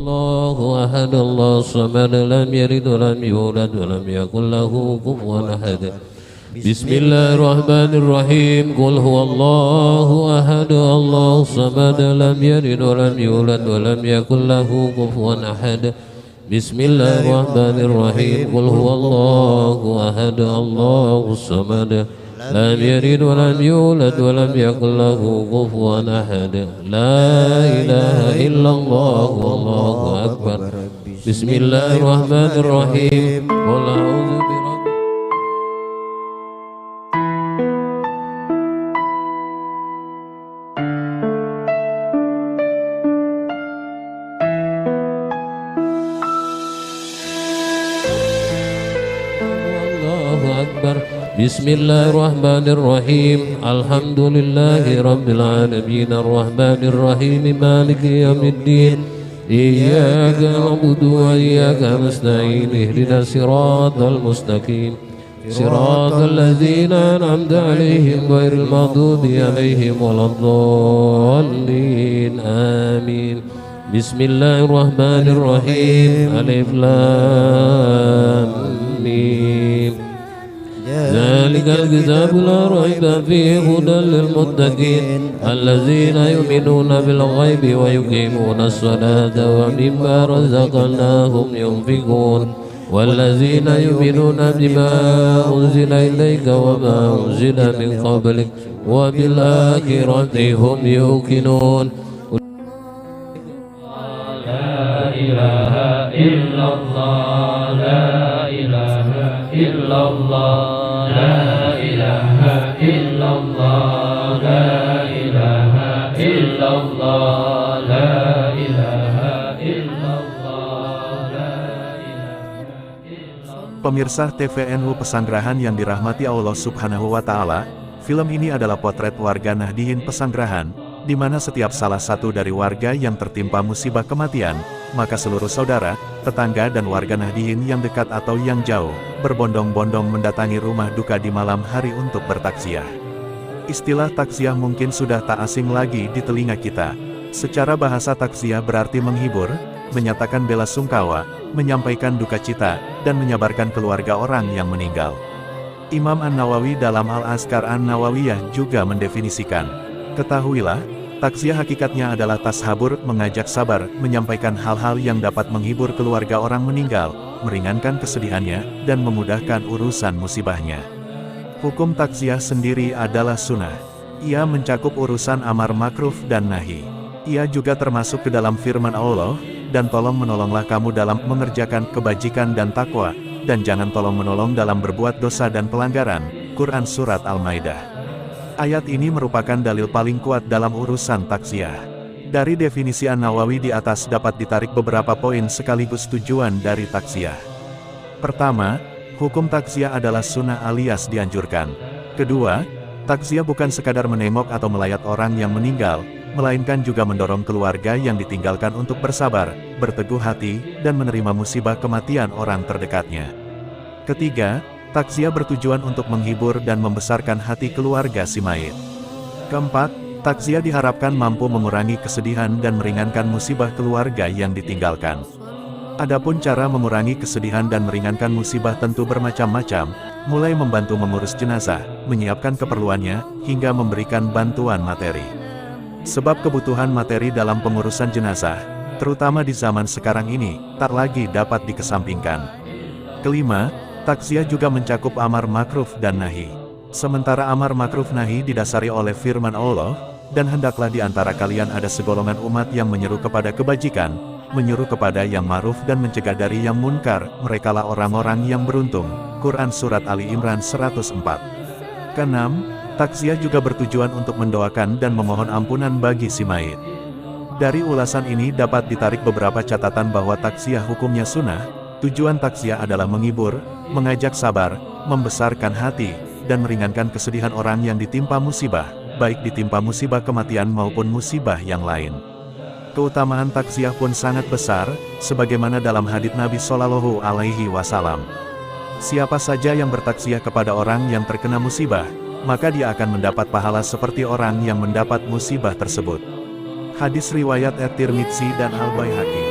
الله أحد الله الصمد لم يلد ولم يولد ولم يكن له كفوا أحد بسم الله الرحمن الرحيم قل هو الله أحد الله الصمد لم يلد ولم يولد ولم يكن له كفوا أحد بسم الله الرحمن الرحيم قل هو الله أحد الله الصمد لم يلد ولم يولد ولم يكن له كفوا أحد لا إله إلا الله والله أكبر بسم الله الرحمن الرحيم قل أعوذ برب بسم الله الرحمن الرحيم الحمد لله رب العالمين الرحمن الرحيم مالك يوم الدين إياك نعبد وإياك نستعين اهدنا الصراط المستقيم صراط الذين أنعمت عليهم غير المغضوب عليهم ولا الضالين آمين بسم الله الرحمن الرحيم ألف لام ميم ذلك الكتاب لا ريب فيه هدى للمتقين الذين يؤمنون بالغيب ويقيمون الصلاة ومما رزقناهم ينفقون والذين يؤمنون بما أنزل إليك وما أنزل من قبلك وبالآخرة هم يوقنون لا إله إلا الله لا إله إلا الله لا إله إلا الله لا إله إلا الله لا إله إلا الله لا إله إلا الله. Pemirsa TVNU Pesanggerahan yang dirahmati Allah Subhanahu wa Ta'ala, film ini adalah potret warga Nahdiyin Pesanggerahan, di mana setiap salah satu dari warga yang tertimpa musibah kematian, maka seluruh saudara, tetangga dan warga Nahdiyin yang dekat atau yang jauh, berbondong-bondong mendatangi rumah duka di malam hari untuk bertaksiah. Istilah taksiah mungkin sudah tak asing lagi di telinga kita. Secara bahasa taksiah berarti menghibur, menyatakan bela sungkawa, menyampaikan duka cita, dan menyabarkan keluarga orang yang meninggal. Imam An-Nawawi dalam Al-Azkar An-Nawawiyah juga mendefinisikan, ketahuilah, taksiah hakikatnya adalah tashabur, mengajak sabar, menyampaikan hal-hal yang dapat menghibur keluarga orang meninggal, meringankan kesedihannya, dan memudahkan urusan musibahnya. Hukum taksiah sendiri adalah sunnah. Ia mencakup urusan amar makruf dan nahi. Ia juga termasuk ke dalam firman Allah, dan tolong menolonglah kamu dalam mengerjakan kebajikan dan takwa, dan jangan tolong menolong dalam berbuat dosa dan pelanggaran. Quran Surat Al-Maidah. Ayat ini merupakan dalil paling kuat dalam urusan taksiah. Dari definisi An-Nawawi di atas dapat ditarik beberapa poin sekaligus tujuan dari taksiah. Pertama, hukum taksiah adalah sunnah alias dianjurkan. Kedua, taksiah bukan sekadar menengok atau melayat orang yang meninggal, melainkan juga mendorong keluarga yang ditinggalkan untuk bersabar, berteguh hati, dan menerima musibah kematian orang terdekatnya. Ketiga, taksiah bertujuan untuk menghibur dan membesarkan hati keluarga si mayit. Keempat, taksiah diharapkan mampu mengurangi kesedihan dan meringankan musibah keluarga yang ditinggalkan. Adapun cara mengurangi kesedihan dan meringankan musibah tentu bermacam-macam, mulai membantu mengurus jenazah, menyiapkan keperluannya, hingga memberikan bantuan materi. Sebab kebutuhan materi dalam pengurusan jenazah, terutama di zaman sekarang ini, tak lagi dapat dikesampingkan. Kelima, taksiah juga mencakup amar makruf dan nahi. Sementara amar makruf nahi didasari oleh firman Allah, dan hendaklah di antara kalian ada segolongan umat yang menyeru kepada kebajikan, menyuruh kepada yang ma'ruf dan mencegah dari yang munkar, merekalah orang-orang yang beruntung. Quran Surat Ali Imran 104. Keenam, taksiah juga bertujuan untuk mendoakan dan memohon ampunan bagi si mayit. Dari ulasan ini dapat ditarik beberapa catatan bahwa taksiah hukumnya sunnah. Tujuan taksiah adalah menghibur, mengajak sabar, membesarkan hati, dan meringankan kesedihan orang yang ditimpa musibah, baik ditimpa musibah kematian maupun musibah yang lain. Keutamaan taksiah pun sangat besar, sebagaimana dalam hadits Nabi Shallallahu Alaihi Wasallam. Siapa saja yang bertaksiah kepada orang yang terkena musibah, maka dia akan mendapat pahala seperti orang yang mendapat musibah tersebut. Hadis riwayat At-Tirmidzi dan Al-Baihaqi.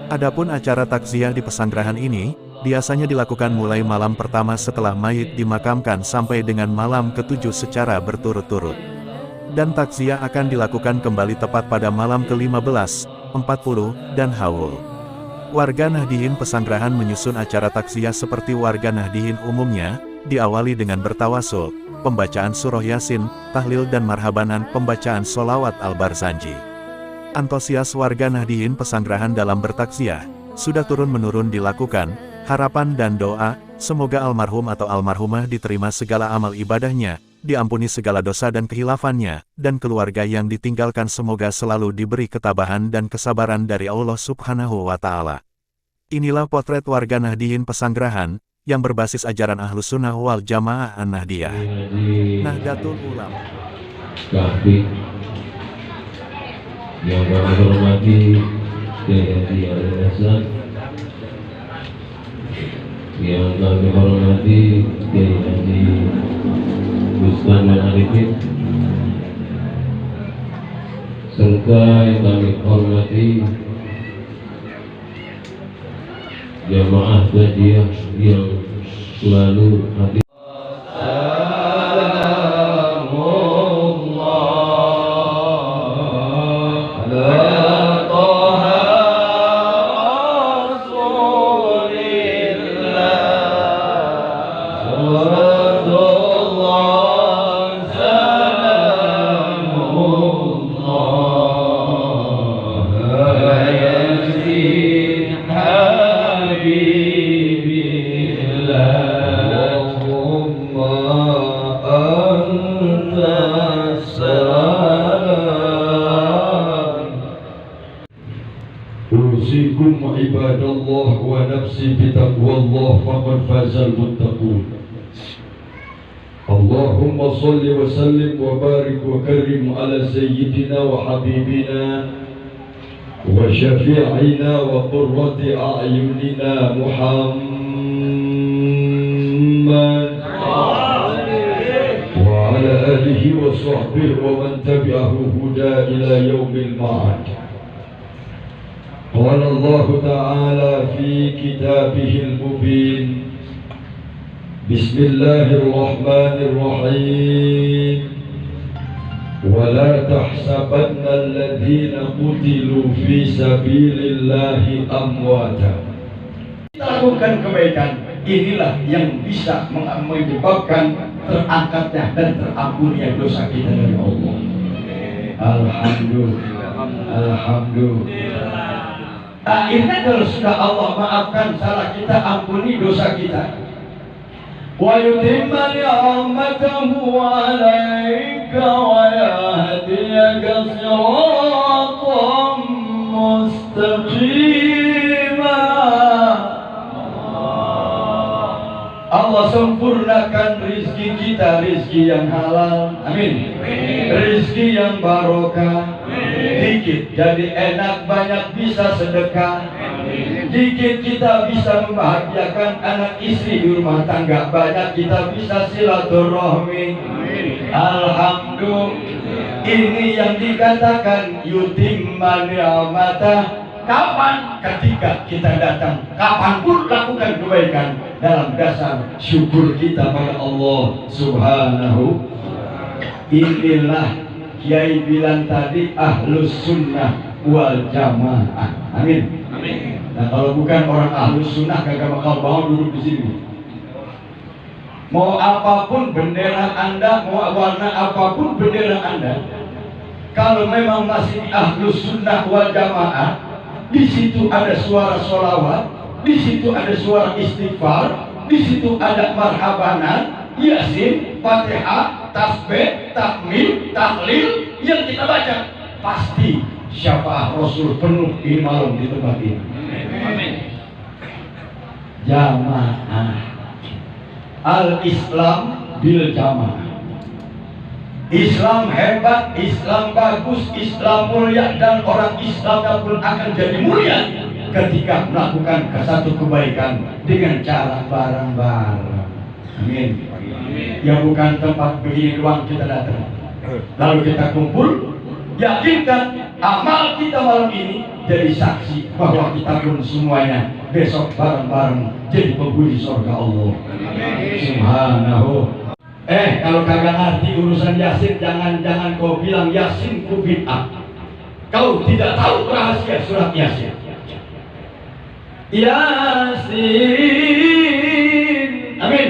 Adapun acara takziah di pesanggerahan ini, biasanya dilakukan mulai malam pertama setelah mayit dimakamkan sampai dengan malam ke-7 secara berturut-turut. Dan takziah akan dilakukan kembali tepat pada malam ke-15, 40, dan haul. Warga Nahdiyin Pesanggerahan menyusun acara takziah seperti warga Nahdiyin umumnya, diawali dengan bertawasul, pembacaan surah Yasin, tahlil dan marhabanan pembacaan sholawat Al-Barzanji. Antusias warga Nahdiyin Pesanggerahan dalam bertakziah, sudah turun-menurun dilakukan, harapan dan doa, semoga almarhum atau almarhumah diterima segala amal ibadahnya, diampuni segala dosa dan kehilafannya, dan keluarga yang ditinggalkan semoga selalu diberi ketabahan dan kesabaran dari Allah Subhanahu wa Ta'ala. Inilah potret warga Nahdiyin Pesanggerahan, yang berbasis ajaran Ahlus Sunnah wal Jamaah An-Nahdiyah. Nahdlatul Ulama. Yang kami hormati Kiai Al-Hasan, yang kami hormati Kiai Bustan Al-Arifin, serta yang kami hormati jamaah Badiah yang selalu hadir. Usikum ibadallah wa nafsi bitaqwallah faqad fazal muttaqun. Allahumma salli wa sallim wa barik wa karim ala sayyidina wa habibina wa syafi'ina wa qurrati a'yunina Muhammad wa ala alihi wa sahbihi wa man tabi'ahu huda ila yaumil ma'ad. قال الله تعالى في كتابه المبين بسم الله الرحمن الرحيم ولا تحسبن الذين قتلوا في سبيل الله أمواتا. Lakukan kebaikan, inilah yang bisa menyebabkan terangkatnya dan terampuninya dosa kita dari Allah. Alhamdulillah, alhamdulillah. Akhirnya kalau sudah Allah maafkan salah kita, ampuni dosa kita. Wa yutimma ni'matahu 'alaika wa yahdiyaka siratan mustaqima. Allah sempurnakan rizki kita, rizki yang halal, amin. Rizki yang barokah. Dikit jadi enak, banyak bisa sedekah. Dikit kita bisa membahagiakan anak istri di rumah tangga, banyak kita bisa silaturahmi. Alhamdulillah. Ini yang dikatakan yutimma ni'matah. Kapan? Ketika kita datang, kapanpun lakukan kebaikan dalam dasar syukur kita pada Allah Subhanahu. Inilah Kiai bilang tadi Ahlus Sunnah wal Jamaah. Amin. Amin. Nah, kalau bukan orang Ahlus Sunnah kagak bakal mau duduk di sini. Mau apapun bendera Anda, mau warna apapun bendera Anda, kalau memang masih Ahlus Sunnah wal Jamaah, di situ ada suara sholawat, di situ ada suara istighfar, di situ ada marhabanan, Yasin, Fatihah, tasbih, takmil, tahlil yang kita baca, pasti syafaat Rasul penuh di malam di tempat ini. Amin. Jamaah. Al-Islam bil jamaah. Islam hebat, Islam bagus, Islam mulia, dan orang Islam pun akan jadi mulia ketika melakukan satu kebaikan dengan cara bareng-bareng. Amin. Ya bukan tempat begini doang kita datang, lalu kita kumpul, Yakinkan amal kita malam ini jadi saksi bahwa kita pun semuanya besok bareng-bareng jadi penghuni surga Allah Subhanahu. Kalau kagak ngerti urusan Yasin, jangan kau bilang Yasin ku bid'ah. Kau tidak tahu rahasia surat Yasin. Yasin, amin.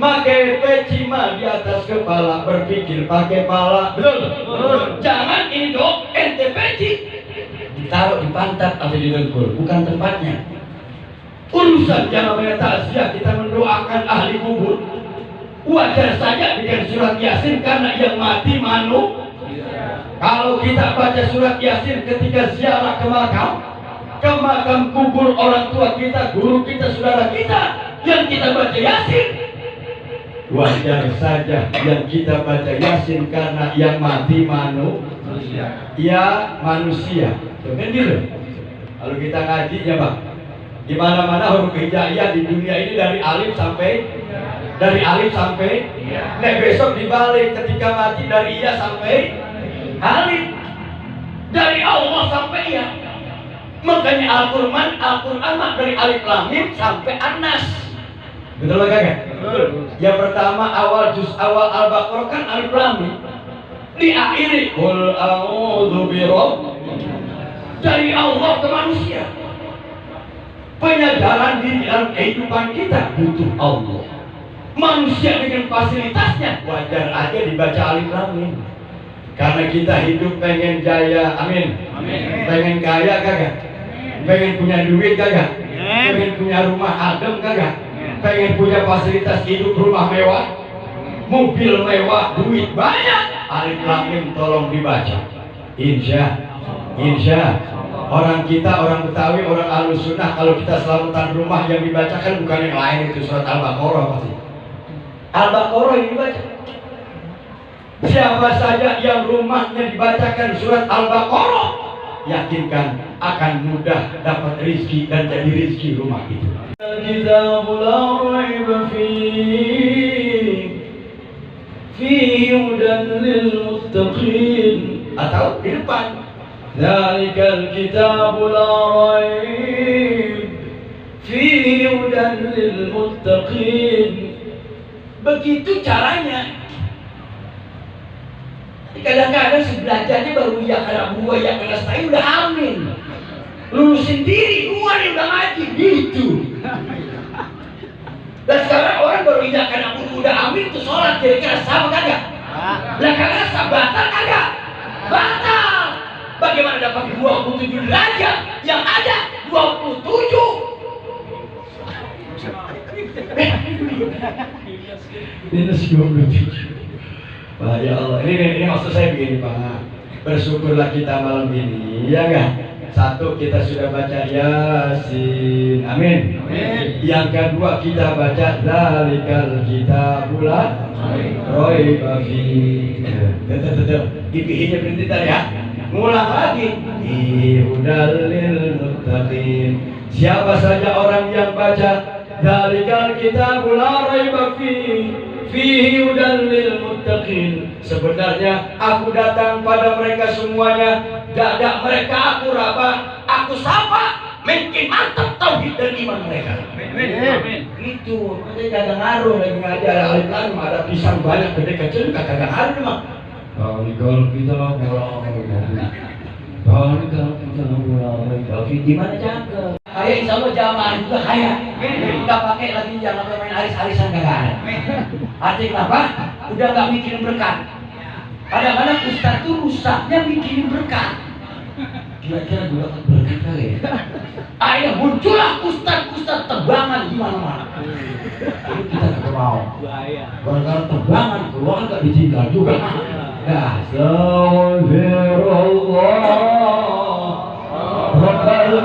Pakai peci mah di atas kepala, berpikir pakai pala, betul? Jangan indok ente peci ditaruh di pantat atau di dengkul, bukan tempatnya. Urusan yang namanya takziah, kita mendoakan ahli kubur, wajar saja dengan surat Yasin karena yang mati manusia. Kalau kita baca surat Yasin ketika ziarah ke makam kubur orang tua kita, guru kita, saudara kita, yang kita baca Yasin, wajar saja yang kita baca Yasin karena yang mati manusia. Ya manusia. Kan gitu. Kalau kita ngajinya Bang, di mana-mana huruf hijaiyah di dunia ini dari alif sampai Nek besok dibalik ketika mati dari iya sampai alif, dari Allah sampai iya. Makanya Al-Quran dari alif lam mim sampai An-Nas. Betul kagak? Betul. Yang pertama awal Al-Baqarah kan alif lam mim. Diakhiri qul a'udzu birabbil, dari Allah ke manusia. Penyadaran diri dalam kehidupan kita butuh Allah. Manusia dengan fasilitasnya wajar aja dibaca alif lam mim. Karena kita hidup pengen jaya, amin. Pengen kaya kagak? Pengen punya duit kagak? Pengen punya rumah adem kagak? Pengen punya fasilitas hidup, rumah mewah, mobil mewah, duit banyak. Alif lam mim tolong dibaca. Insya orang kita, orang Betawi, orang Ahlus Sunnah, kalau kita selamatan rumah yang dibacakan bukan yang lain, itu surat Al-Baqarah pasti. Al-Baqarah yang dibaca. Siapa saja yang rumahnya dibacakan surat Al-Baqarah, yakinkan akan mudah dapat rezeki dan jadi rezeki rumah itu. Kitabul raib fihi hudan lil muttaqin, atau di depan Dzalikal kitabul raib fihi hudan lil muttaqin. Begitu caranya. Kadang-kadang si belajarnya baru ya karena buah ya kelas saya udah amin, lulusin diri dua nih udah ngaji gitu. Dan sekarang orang baru ya karena udah amin tuh sholat kira-kira sama kagak? Lah kagak batal kagak? Batal. Bagaimana dapat 27 derajat yang ada 27? Minus 27. Wah, ya Allah, ini maksud saya begini Pak, bersyukurlah kita malam ini, ya enggak? Satu, kita sudah baca Yasin, amin. Yang kedua, kita baca Dzalikal kitabul raib fihi. Dipihinya berhenti tadi ya. Ngulang lagi. Hudal lil muttaqin. Siapa saja orang yang baca Dzalikal kitabul raib fihi hudan lil muttaqin. Sebenarnya aku datang pada mereka semuanya, dada mereka aku raba, aku sapa, makin mantap tauhid dan iman mereka. Amin. Itu, nanti kagak ngaruh lagi ngajar alif lam, ada pisang banyak gede kecil kagak ngaruh mah. Dzalikal kitabul raib. Gimana cakep? Kayak insya Allah jamaah juga kaya. Nggak pakai lagi jangan main aris-arisan kagak ada. Artinya apa? Udah nggak mikirin berkat. Kadang-kadang ustaz tuh rusaknya mikirin berkat. Kira-kira gue dapat berkat kali ya? Akhirnya muncullah ustaz tebangan di mana-mana. Ini kita nggak mau. Gara-gara tebangan keluar nggak ditinggal juga. Nah, Astagfirullah Rabbal